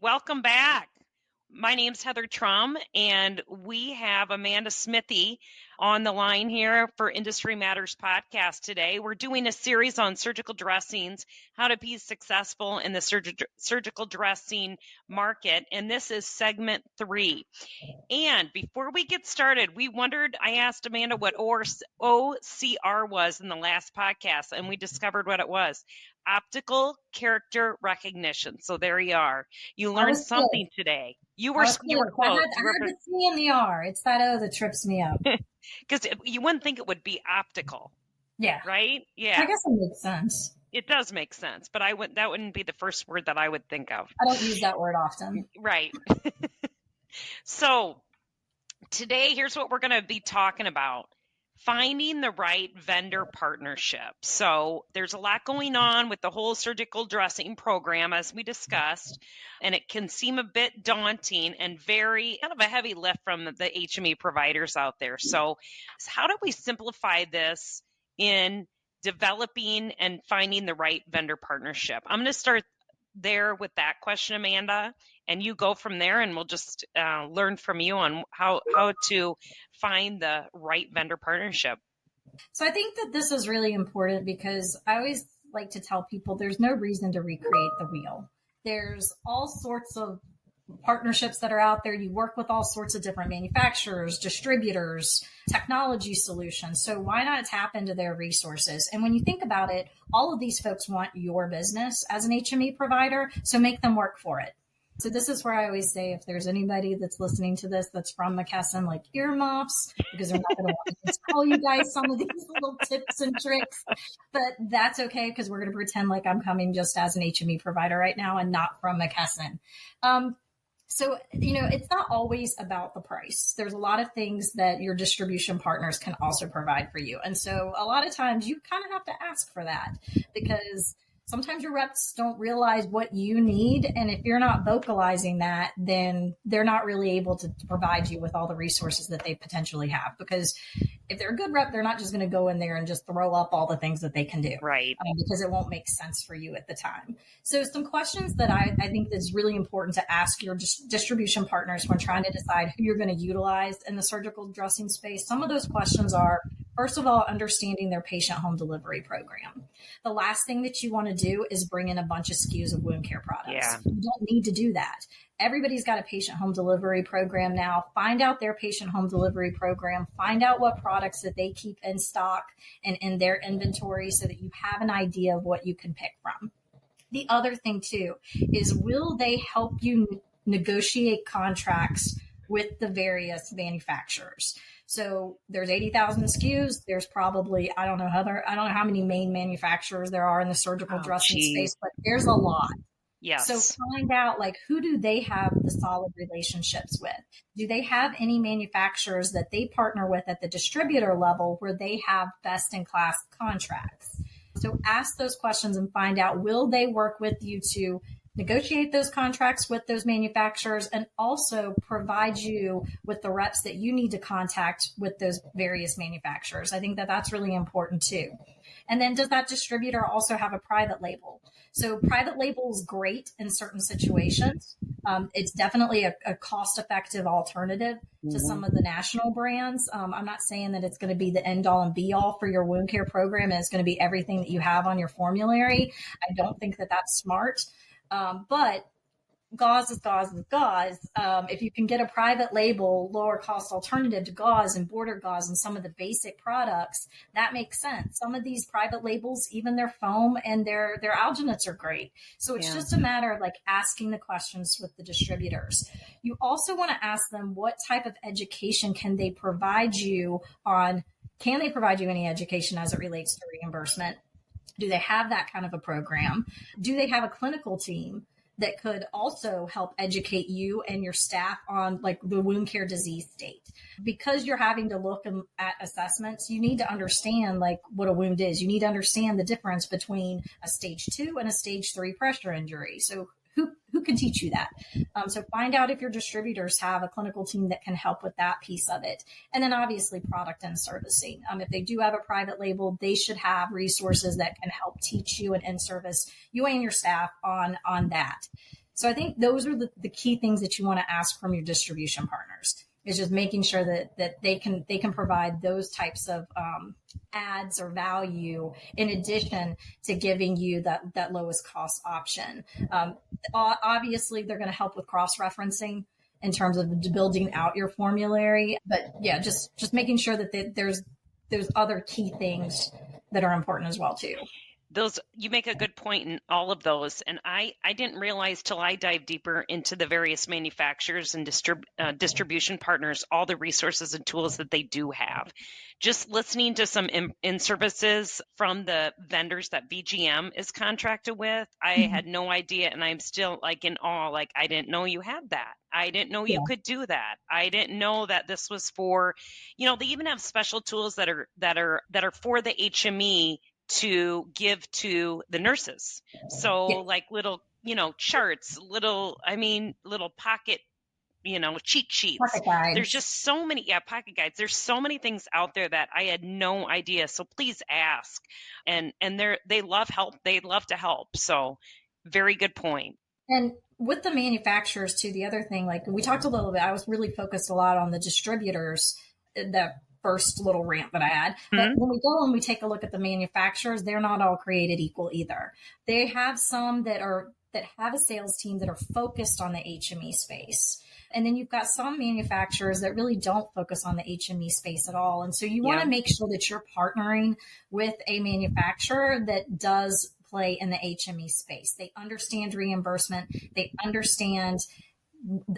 Welcome back. My name's Heather Trumm, and we have Amanda Smithey on the line here for Industry Matters podcast today. We're doing a series on surgical dressings, how to be successful in the surgical dressing market, and this is segment 3. And before we get started, I asked Amanda what OCR was in the last podcast, and we discovered what it was. Optical character recognition. So there you are. You learned something today. You were close. I had the C and the R. It's that O that trips me up. Because you wouldn't think it would be optical. Yeah. Right? Yeah. I guess it makes sense. It does make sense, but that wouldn't be the first word that I would think of. I don't use that word often. Right. So today, here's what we're going to be talking about. Finding the right vendor partnership. So there's a lot going on with the whole surgical dressing program, as we discussed, and it can seem a bit daunting and very kind of a heavy lift from the HME providers out there. So how do we simplify this in developing and finding the right vendor partnership? I'm going to start there with that question, Amanda, and you go from there, and we'll just learn from you on how to find the right vendor partnership. So I think that this is really important because I always like to tell people there's no reason to recreate the wheel. There's all sorts of partnerships that are out there. You work with all sorts of different manufacturers, distributors, technology solutions. So why not tap into their resources? And when you think about it, all of these folks want your business as an HME provider, so make them work for it. So this is where I always say, if there's anybody that's listening to this that's from McKesson, like earmuffs, because they're not going to want to tell you guys some of these little tips and tricks, but that's okay because we're going to pretend like I'm coming just as an HME provider right now and not from McKesson. So, it's not always about the price. There's a lot of things that your distribution partners can also provide for you. And so a lot of times you kind of have to ask for that because sometimes your reps don't realize what you need. And if you're not vocalizing that, then they're not really able to provide you with all the resources that they potentially have. Because if they're a good rep, they're not just going to go in there and just throw up all the things that they can do. Right. Because it won't make sense for you at the time. So some questions that I think that's really important to ask your distribution partners when trying to decide who you're going to utilize in the surgical dressing space. Some of those questions are, first of all, understanding their patient home delivery program. The last thing that you want to do is bring in a bunch of SKUs of wound care products. Yeah. You don't need to do that. Everybody's got a patient home delivery program now. Find out their patient home delivery program. Find out what products that they keep in stock and in their inventory so that you have an idea of what you can pick from. The other thing, too, is will they help you negotiate contracts with the various manufacturers? So there's 80,000 SKUs. There's probably, I don't know how many main manufacturers there are in the surgical dressing space, but there's a lot. Yes. So find out, who do they have the solid relationships with? Do they have any manufacturers that they partner with at the distributor level where they have best in class contracts? So ask those questions and find out, will they work with you to negotiate those contracts with those manufacturers and also provide you with the reps that you need to contact with those various manufacturers? I think that that's really important too. And then does that distributor also have a private label? So private label is great in certain situations. It's definitely a cost-effective alternative to some of the national brands. I'm not saying that it's going to be the end-all and be-all for your wound care program and it's going to be everything that you have on your formulary. I don't think that that's smart. But gauze is gauze is gauze. If you can get a private label, lower cost alternative to gauze and border gauze and some of the basic products, that makes sense. Some of these private labels, even their foam and their alginates are great. So it's just a matter of asking the questions with the distributors. You also want to ask them what type of education can they provide you on, can they provide you any education as it relates to reimbursement? Do they have that kind of a program? Do they have a clinical team that could also help educate you and your staff on the wound care disease state? Because you're having to look at assessments, you need to understand what a wound is. You need to understand the difference between a stage 2 and a stage 3 pressure injury. So who can teach you that? So find out if your distributors have a clinical team that can help with that piece of it. And then obviously product and servicing. If they do have a private label, they should have resources that can help teach you and in-service you and your staff on that. So I think those are the key things that you want to ask from your distribution partners, is just making sure that they can provide those types of ads or value in addition to giving you that lowest cost option. Obviously, they're going to help with cross-referencing in terms of building out your formulary. But yeah, just making sure that there's other key things that are important as well too. You make a good point in all of those. And I didn't realize till I dived deeper into the various manufacturers and distribution partners, all the resources and tools that they do have. Just listening to some in-services from the vendors that VGM is contracted with, I had no idea. And I'm still like in awe, like I didn't know you had that. I didn't know you could do that. I didn't know that this was for, they even have special tools that are for the HME to give to the nurses. So like little, charts, little pocket, cheat sheets. There's just so many, pocket guides. There's so many things out there that I had no idea. So please ask. And they love help. They love to help. So very good point. And with the manufacturers too, the other thing, like we talked a little bit, I was really focused a lot on the distributors, the first little rant that I had. But when we go and we take a look at the manufacturers, they're not all created equal either. They have some that have a sales team that are focused on the HME space. And then you've got some manufacturers that really don't focus on the HME space at all. And so you want to make sure that you're partnering with a manufacturer that does play in the HME space. They understand reimbursement. They understand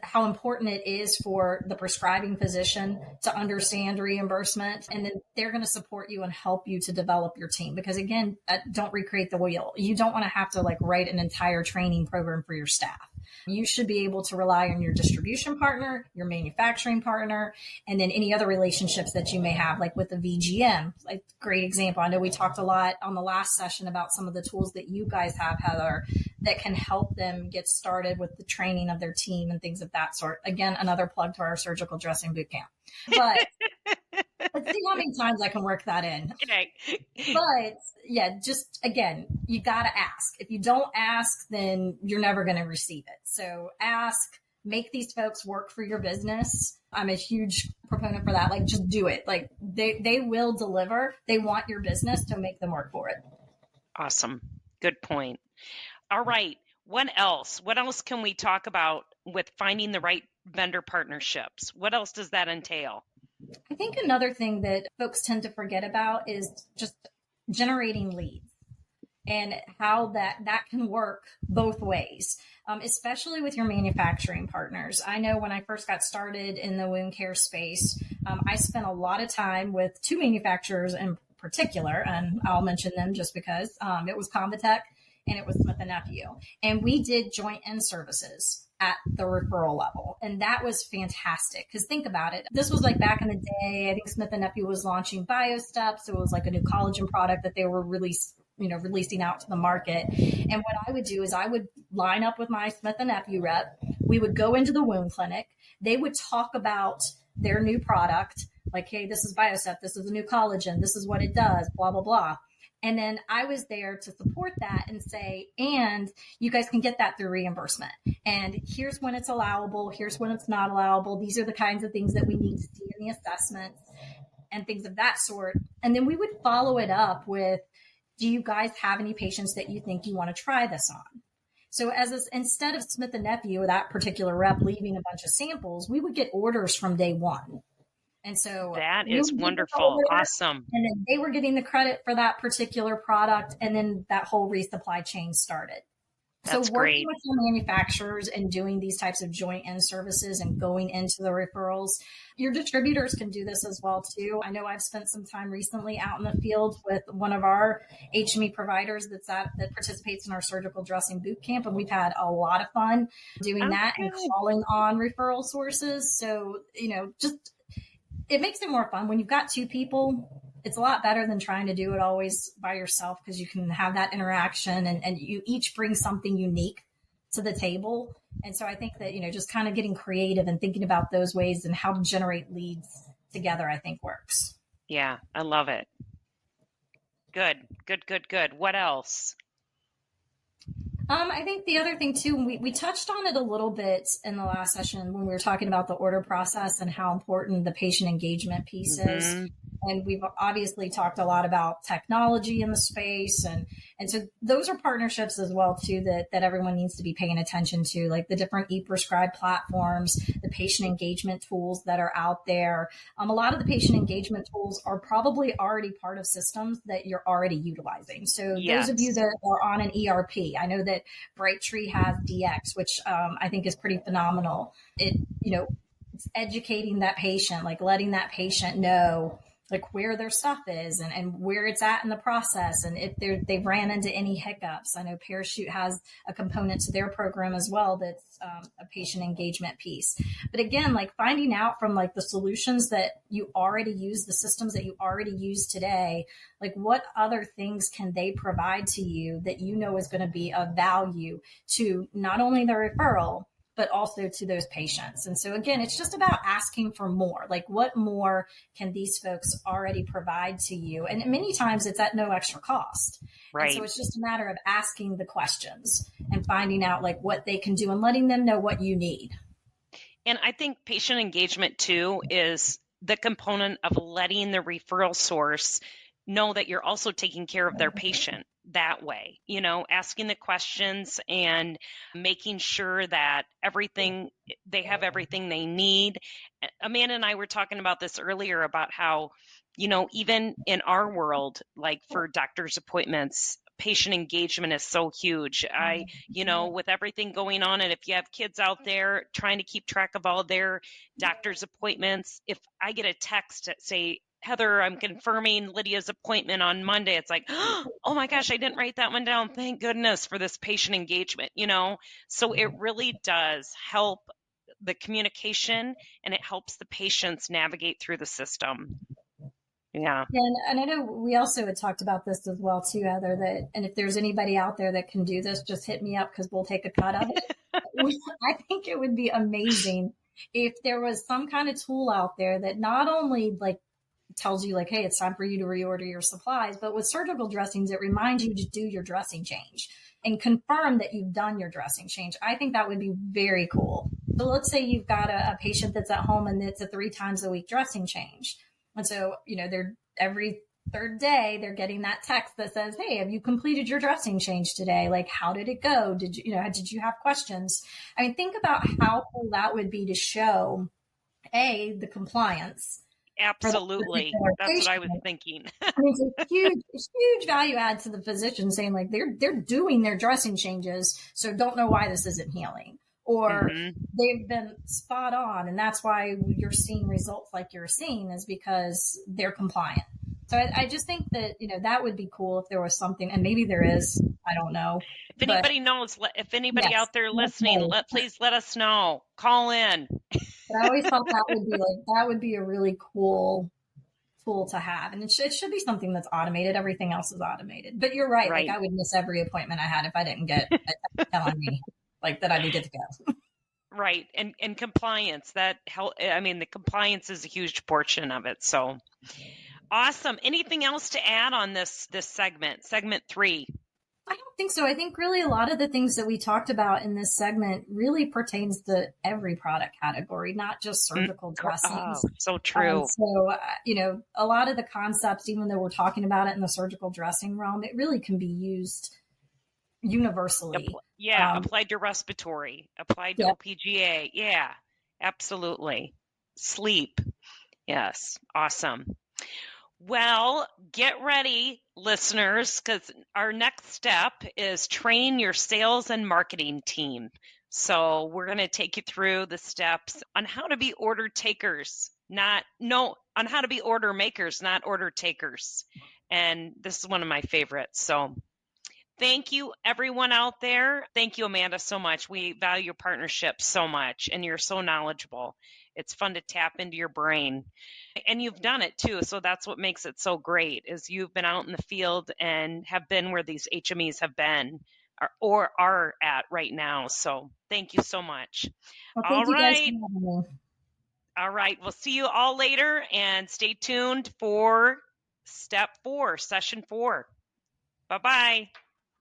how important it is for the prescribing physician to understand reimbursement. And then they're going to support you and help you to develop your team. Because again, don't recreate the wheel. You don't want to have to write an entire training program for your staff. You should be able to rely on your distribution partner, your manufacturing partner, and then any other relationships that you may have, like with the VGM. Like, great example. I know we talked a lot on the last session about some of the tools that you guys have, Heather, that can help them get started with the training of their team and things of that sort. Again, another plug to our surgical dressing boot camp. But let's see how many times I can work that in. Okay. But yeah, just again, you got to ask. If you don't ask, then you're never going to receive it. So ask, make these folks work for your business. I'm a huge proponent for that. Just do it. They will deliver. They want your business, so make them work for it. Awesome. Good point. All right. What else? What else can we talk about with finding the right vendor partnerships? What else does that entail? I think another thing that folks tend to forget about is just generating leads and how that can work both ways, especially with your manufacturing partners. I know when I first got started in the wound care space, I spent a lot of time with two manufacturers in particular, and I'll mention them just because it was Convatec and it was Smith & Nephew. And we did joint end services at the referral level. And that was fantastic. Because think about it. This was back in the day, I think Smith & Nephew was launching BioSteps. It was a new collagen product that they were releasing out to the market. And what I would do is I would line up with my Smith & Nephew rep. We would go into the wound clinic. They would talk about their new product. Hey, this is BioStep. This is a new collagen. This is what it does, blah, blah, blah. And then I was there to support that and say, and you guys can get that through reimbursement. And here's when it's allowable. Here's when it's not allowable. These are the kinds of things that we need to see in the assessments and things of that sort. And then we would follow it up with, do you guys have any patients that you think you want to try this on? So instead of Smith & Nephew, that particular rep leaving a bunch of samples, we would get orders from day one. And so that is wonderful. Awesome. And then they were getting the credit for that particular product. And then that whole resupply chain started. That's so working great. with your manufacturers and doing these types of joint end services and going into the referrals, your distributors can do this as well too. I know I've spent some time recently out in the field with one of our HME providers that participates in our surgical dressing boot camp. And we've had a lot of fun doing that and calling on referral sources. So, it makes it more fun when you've got two people. It's a lot better than trying to do it always by yourself, because you can have that interaction and you each bring something unique to the table. And so I think that, just kind of getting creative and thinking about those ways and how to generate leads together, I think works. Yeah, I love it. Good. What else? I think the other thing too, we touched on it a little bit in the last session when we were talking about the order process and how important the patient engagement piece is. And we've obviously talked a lot about technology in the space. And so those are partnerships as well too, that everyone needs to be paying attention to, like the different e-prescribe platforms, the patient engagement tools that are out there. A lot of the patient engagement tools are probably already part of systems that you're already utilizing. So Yes. those of you that are on an ERP, I know that Brightree has DX, which I think is pretty phenomenal. It's educating that patient, like letting that patient know like where their stuff is and where it's at in the process. And if they've ran into any hiccups. I know Parachute has a component to their program as well that's a patient engagement piece. But again, like finding out from like the solutions that you already use, the systems that you already use today, like what other things can they provide to you that you know is going to be of value to not only the referral, but also to those patients. And so again, it's just about asking for more. Like what more can these folks already provide to you? And many times it's at no extra cost. Right. And so it's just a matter of asking the questions and finding out like what they can do and letting them know what you need. And I think patient engagement too is the component of letting the referral source know that you're also taking care of their patient that way, asking the questions and making sure that they have everything they need. Amanda and I were talking about this earlier about how, even in our world, like for doctor's appointments, patient engagement is so huge. With everything going on, and if you have kids out there trying to keep track of all their doctor's appointments, if I get a text that say, Heather, I'm confirming Lydia's appointment on Monday. It's like, oh my gosh, I didn't write that one down. Thank goodness for this patient engagement, So it really does help the communication and it helps the patients navigate through the system. Yeah. And I know we also had talked about this as well too, Heather, and if there's anybody out there that can do this, just hit me up because we'll take a cut of it. I think it would be amazing if there was some kind of tool out there that not only like tells you like, hey, it's time for you to reorder your supplies, but with surgical dressings, it reminds you to do your dressing change and confirm that you've done your dressing change. I think that would be very cool. So let's say you've got a patient that's at home and it's a 3 times a week dressing change. And so, they're every third day, they're getting that text that says, hey, have you completed your dressing change today? Like, how did it go? Did you have questions? I mean, think about how cool that would be to show, the compliance. Absolutely. That's what I was thinking. I mean, it's a huge value add to the physician saying like, they're doing their dressing changes. So don't know why this isn't healing. Or they've been spot on. And that's why you're seeing results like you're seeing is because they're compliant. So I just think that, that would be cool if there was something, and maybe there is, I don't know. If anybody knows, if anybody out there listening, please let us know. Call in. But I always thought that would be a really cool tool to have. And it should be something that's automated. Everything else is automated. But you're right. Like I would miss every appointment I had if I didn't get a text telling me like that I'd be good to go. Right. And compliance, the compliance is a huge portion of it. So awesome. Anything else to add on this segment 3? I don't think so. I think really a lot of the things that we talked about in this segment really pertains to every product category, not just surgical dressings. Oh, so true. A lot of the concepts, even though we're talking about it in the surgical dressing realm, it really can be used universally. Applied to respiratory, applied to OPGA. Yeah, absolutely. Sleep. Yes. Awesome. Well, get ready, listeners, because our next step is train your sales and marketing team. So we're going to take you through the steps on how to be order takers, on how to be order makers, not order takers. And this is one of my favorites. So thank you, everyone out there. Thank you, Amanda, so much. We value your partnership so much, and you're so knowledgeable. It's fun to tap into your brain. And you've done it, too. So that's what makes it so great, is you've been out in the field and have been where these HMEs have been or are at right now. So thank you so much. Well, thank you guys for having me. All right. We'll see you all later, and stay tuned for step 4, session 4. Bye-bye.